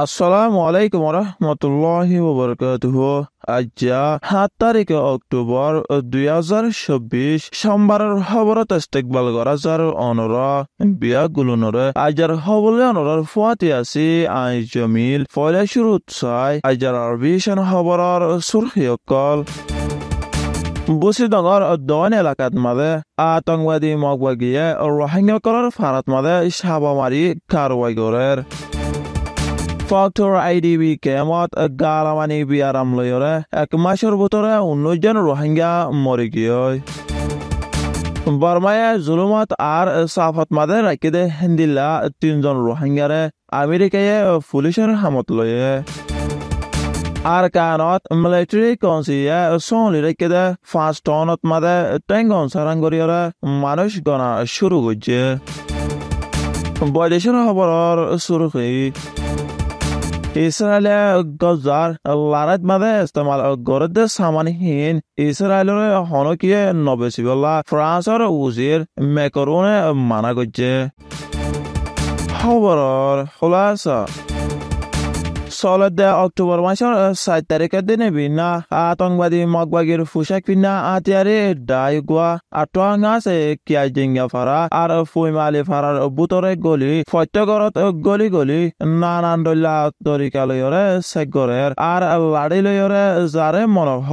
আসসালামু আলাইকুম রহমতুল্লাহি ওবরকাতুহু। আজ ৭ তারিখ অক্টোবর ২০২৪ সোমবারের খবরত ইস্তেকবাল করা যার অনরা বিয়াগুলোনরে আজার হবলে অনরার ফুয়াতি আছি আই জমিল ফলে শুরুত চাই আজার আরবিশন খবরের সুরহিয়কল বুসিডঙর দন এলাকাত মাদে আতঙ্কবাদী মগবাগিয়ে রোহিঙ্গাকলর ফারাত মাদে সাবামারি কারওয়াই গরের ফক্টর আইডিবি কেমত গালামানি বিয়ারাম লয়রে ১ মাসের ভিতরে ১৯ জন রোহিঙ্গা মরে গিয়ে বর্মায় জুলুমত আর সাফত মাদে রাখিদে হিন্দিল্লা ৩ জন রোহিঙ্গারে আমেরিকায় পুলিশের হামত লয়ে আর কানত মিলিটারি কনসিয়ে সলি রেখেদে ৫ টনত মাদে টেঙ্গন সারাঙ্গরিয়রে মানুষ গণা শুরু করছে বৈদেশিক খবরের সুরখি ইসরায়েলে গজার লারাত মাদে ইস্তেমাল গরদে সামানহীন ইসরায়েলের হনকিয়ে নবেসিবল্লা ফ্রান্সের উজির মেকরুনে মানা করছে খবরের খোলাসা চলতে অক্টোবর মাসের ৭ তারিখের দিনে বিনা আতঙ্কবাদী মগবাগির পোশাক পিনা আতিয়ারে ডাইগুয়া আটোয়াং আছে কিয়াই জিঙ্গা ফারা আর ফুইমালি ফারার বুতরে গলি ফত্যগরত গলি গলি নানান দল্লা তরিকালয়রে সেগরের আর লাড়ি লয়রে যারে মনহ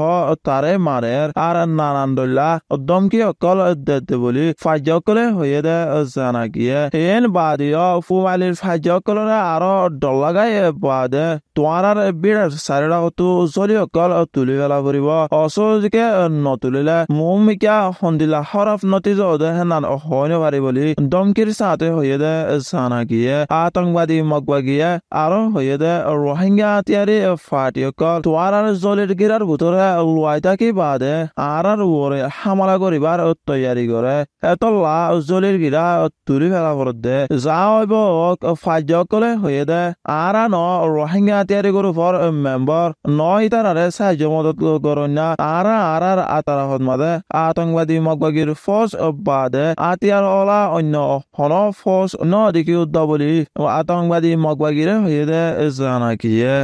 তারে মারের আর নানান দল্লা দমকি অকল দেতে বলি ফাজ্যকলে হয়ে দে জানা গিয়ে এন বাদিও ফুইমালির ফাজ্যকলরে আরো ডলাগাই বাদে তোমার বিড়ার চাৰিটা হতো জলি অকল তুলি পেলা ফুৰিব অচজিকে নতুলিলে মুমিকা সন্দিলা হৰফ নতিজ হেনান হয়নো পাৰি বুলি দমকিৰ চাহতে হৈয়ে দে জানা গিয়ে আতংকবাদী মগবাগিয়ে আৰু হৈয়ে দে রোহিঙ্গা তিয়ারি ফাটি অকল তোমার জলির গিরার ভিতরে লুয়াই থাকি বাদে আর ওরে হামলা করিবার তৈয়ারি করে এতলা জলির গিরা তুলি পেলা ফরত দে যা হইব ফাজ্যকলে হয়ে দে আর ন রোহিঙ্গা তিয়ারি গ্রুপর মেম্বার নয় তারারে সাহায্য মদত করেন না আর আতারাহত মাদে আতঙ্কবাদী মগবাগির ফৌজ বাদে আতিয়ার ওলা অন্য হন ফৌজ ন দেখি উদ্দ বলি আতঙ্কবাদী মগবাগিরে হয়ে দে জানা গিয়ে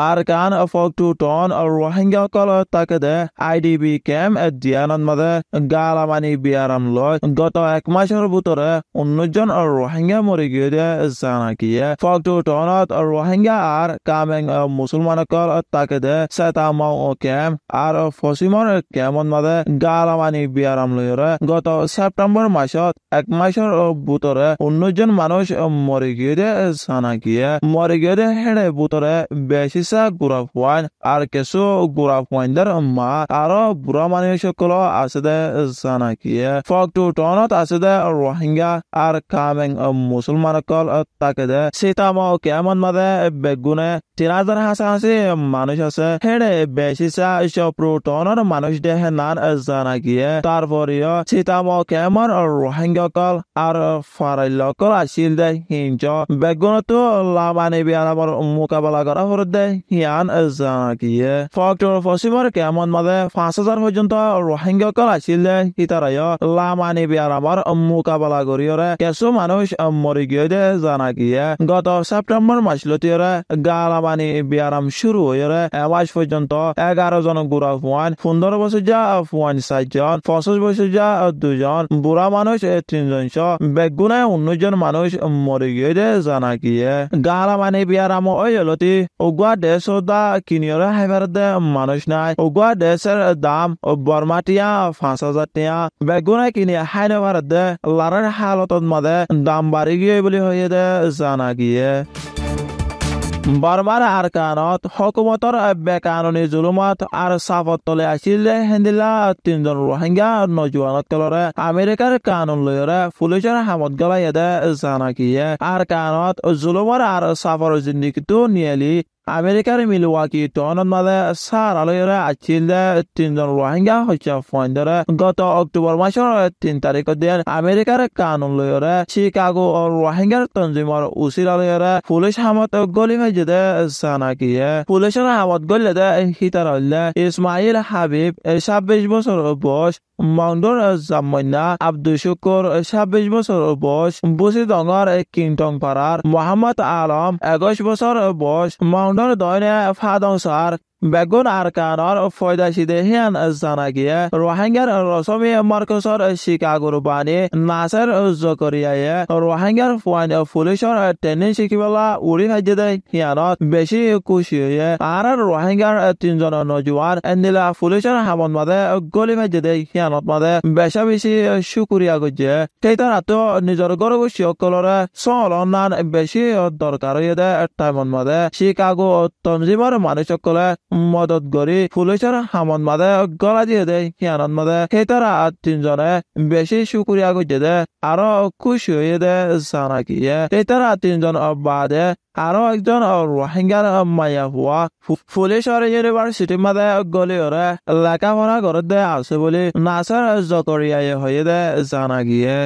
আর কান ফক্টু টন রোহিঙ্গা কল তাকে দে আইডিবি ক্যাম্প দিয়ানত মাদে গালামানি বিয়ারাম লয় গত ১ মাসের ভিতরে ১৯ জন রোহিঙ্গা মরে গিয়ে দে জানা গিয়ে ফক্টু টনত রোহিঙ্গা আর কামেং মুসলমান কল তাকে দে সেতামাও ক্যাম্প আর ফসিমর ক্যাম্পত মাদে গালামানি বিয়ারাম লয়রে গত সেপ্টেম্বর মাসত ১ মাসের ভিতরে ১৯ জন মানুষ মরে গিয়ে দে জানা গিয়ে মরে গিয়ে দে হেড়ে ভিতরে বেশি গুড়া ফুয়ান আর কিছু গুড়া ফুয়াইন্দার মা আরো বুড়া মানুষ সকল আছে দে জানা গিয়ে ফক্টু টনত আছে দে রোহিঙ্গা আর কামেং মুসলমান কল তাকে দে সীতামাও কেমন মাদে বেগুনে ৩,০০০ হাসাহাসি মানুষ আছে হেড়ে বেশি সপ্রু টনের মানুষ দেহে নান জানা গিয়ে তারপরেও সীতামাও কেমন রোহিঙ্গা কল আর ফারাইল কল আসিল দে হিংচ বেগুনতো লামানি বিয়ানামর মোকাবেলা করা হর দে হিয়ান জানা গিয়ে ফক্টর পশ্চিমর কেমন মাদে ৫,০০০ পর্যন্ত রোহিঙ্গা কল আসিল দে হিতারায় লামানি বিয়ানামর মোকাবেলা করিয়রে কিছু মানুষ মরি গিয়ে দে জানা গিয়ে গত সেপ্টেম্বর মাসলতিয়রে গালামানি বিয়ারাম শুরু হইরে এমাস পর্যন্ত ১১ জন বুড়া ফুয়ান ১৫ বছর যা ফুয়ান ৪ জন ২৫ বছর যা ২ জন বুড়া মানুষ ৩ জন বেগুনে ১৯ জন মানুষ মরি গিয়ে দে জানা গিয়ে গালামানি বিয়ারাম ওইলতি উগুয়া দেশ দা কিনিয়রে হাইবার দে মানুষ নাই উগুয়া দেশের দাম বর্মাটিয়া ৫,০০০ টিয়া বেগুনে কিনি হাইনে ভারত দে লারের হালতত মাদে দাম বাড়ি গিয়ে বলি হয়ে দে জানা গিয়ে বারবার আর কানত হকুমতর বেকানুনি জুলুমত আর সাফত তলে আসিল হেন্দিলা ৩ জন রোহিঙ্গা নজওয়ানত কলরে আমেরিকার কানুন লয়রে পুলিশের হামত গলাই দে জানা গিয়ে আর কানত জুলুমর আর সাফর জিন্দিগিটো নিয়েলি আমেরিকার মিলওয়াকি টনত মাদে সারালয়রে আছিল দে ৩ জন রোহিঙ্গা হচ্ছে ফয়েন্দরে গত অক্টোবর মাসের ৩ তারিখের দিন আমেরিকার কানুন লয়রে শিকাগো রোহিঙ্গার তঞ্জিমর উচিরালয়রে পুলিশ হামত গলি ভাইজে দে জানা গিয়ে পুলিশের হামত গলে দে হিতার হলে ইসমাইল হাবিব ২৬ বছর বয়স মাউন্ডর জাম্মন্না আব্দুল শুকুর 26 বছর বয়স বুসি ডঙর কিংটং পাড়ার মোহাম্মদ আলম 21 বছর বয়স মাউন্ডর দয়নে ফাদং সার বেগুন আরকানর ফয়দাশিদে হিয়ান জানা গিয়ে রোহিঙ্গার রসমি মার্কসর শিকাগোর বাণী নাসের জকরিয়ায়ে রোহিঙ্গার পুলিশর ট্রেনিং শিকিবেলা উড়ি হাজিদে হিয়ানত বেশি খুশি হয়ে আর রোহিঙ্গার 3 জন নজওয়ান এন্দিলা পুলিশর হামন মাদে গলি হাজিদে হিয়ানত মাদে বেশি শুকুরিয়া গজে সেইতারা তো নিজের গর্বশী অকলরে চলনান বেশি দরকার হয়ে দে টাইমন মাদে শিকাগো তঞ্জিমার মানুষ সকলে মদত করি পুলিশের হামন মাদে গলা দিয়ে দেয় হিয়ানত মাদে সেইতারা 3 জনে বেশি শুকুরিয়া গজে দে আরো খুশি হয়ে দে জানা গিয়ে সেইতারা 3 জন বাদে আরো একজন রোহিঙ্গার মায়া হুয়া পুলিশের ইউনিভার্সিটি মাদে গলি ওরে লেখাপড়া করে দে আছে বলে নাসার জকরিয়ায় হয়ে দে জানা গিয়ে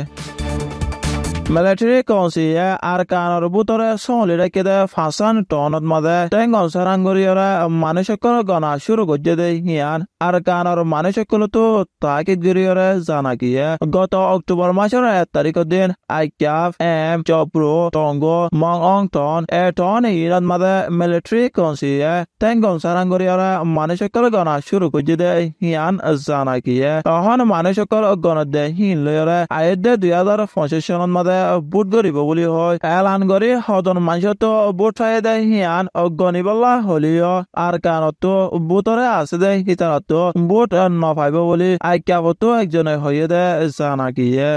মিলিটারি কাউন্সিলে আরকানর বুতরে চলি রেখে দে 5 টনত মাদে টেঙ্গন সারাঙ্গরিয়রে মানুষকল গণা শুরু করছে দে হিয়ান আরকানর মানুষকল তো তাকিদ গরিয়রে জানা গিয়ে গত অক্টোবর মাসের 1 তারিখের দিন আইক্যাফ এম চপ্রো টঙ্গো মং অং টন এ টন ইরান মাদে মিলিটারি কাউন্সিলে টেঙ্গন সারাঙ্গরিয়রে মানুষকল গণা শুরু করছে দে হিয়ান জানা গিয়ে তখন মানুষকল গণত দে হিন লয়রে আয়েদে 2025 সনত মাদে বুট গরিব বলি হয় এলান গরি হদন মানুষ তো বুট ফাই দেয় হিয়ান গনিবল্লা হলিও আর কানত বুটরে আছে দে হিতারত বুট নফাইব বলি আইক্যাবতো একজনে হয়ে দে জানা গিয়ে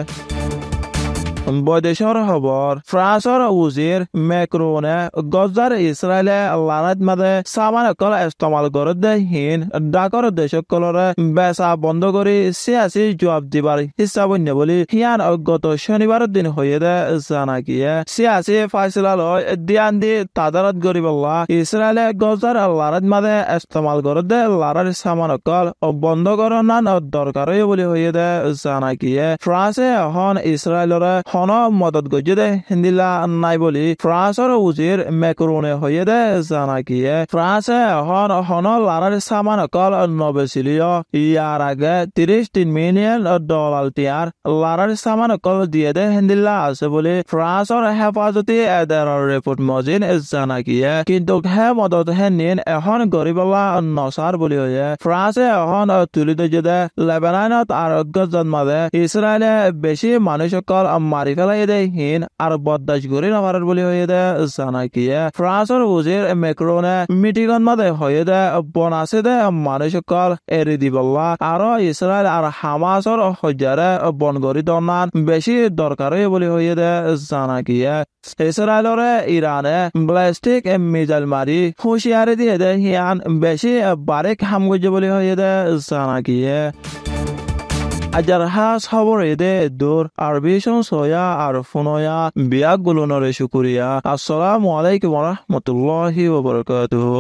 বৈদেশৰ খবৰ ফ্ৰান্সৰ উজিৰ মেক্ৰনে গজাৰ ইছৰাইলে লানাত মাদে সামান অকল ইস্তেমাল কৰে হিন ডাকৰ দেশসকলৰে বেচা বন্ধ কৰি চিয়াচি জবাব দিবাৰ হিচাপ বুলি হিয়ান গত শনিবাৰৰ দিন হৈয়ে দে জানা গিয়ে চিয়াচি ফাইসলা লৈ দিয়ান দি তাদাৰত গৰিবল্লা ইছৰাইলে গজাৰ লানাত মাদে ইস্তেমাল কৰে লাৰাৰ সামান অকল বন্ধ কৰাৰ দৰকাৰ বুলি হৈয়ে দে জানা গিয়ে ফ্ৰান্সে এখন ইছৰাইলৰে হন মদত গজে দে হিন্দিলা নাই বলি ফ্রান্সর উজির মেক্রনে হয়ে দে জানা গিয়ে ফ্রান্সে হন লারার সামান অকল নবেছিলিও ইয়ার আগে 33 মিলিয়ন ডলার টিয়ার লারার সামান অকল দিয়ে দে হিন্দিলা আছে বলি ফ্রান্সর হেফাজতি এদাৰৰ রিপোর্ট মজিন জানা গিয়ে কিন্তু হে মদত হে নিন এখন গরিবলা নসার বলি হয়ে ফ্রান্সে এখন তুলি দে লেবাননত আর গজন মাদে ইসরায়েলে বেশি মানুষ অকল মারি ফেলাই দে হিন আর বদাস গরি নামার বলি হয়ে দে জানা গিয়ে ফ্রান্সর উজির মেক্রনে মিটিংত মাদে হয়ে দে বনাছে দে মানুষ অকল এরি দিবল্লা আর ইসরায়েল আর হামাসর হজারে বন গরি দনান বেশি দরকার বলি হয়ে দে জানা গিয়ে ইসরায়েলরে ইরানে ব্লাস্টিক মিসাইল মারি হুঁশিয়ারি দিয়ে দে হিয়ান বেশি বারেক হাম গজে বলি হয়ে দে জানা গিয়ে আজার হাস খবর এদে দূর আরবিশন সোয়া আর ফুনয়া বিয়া গুলনরে শুকুরিয়া আসসালামু আলাইকুম ওয়া রাহমাতুল্লাহি ওয়া বারাকাতুহু।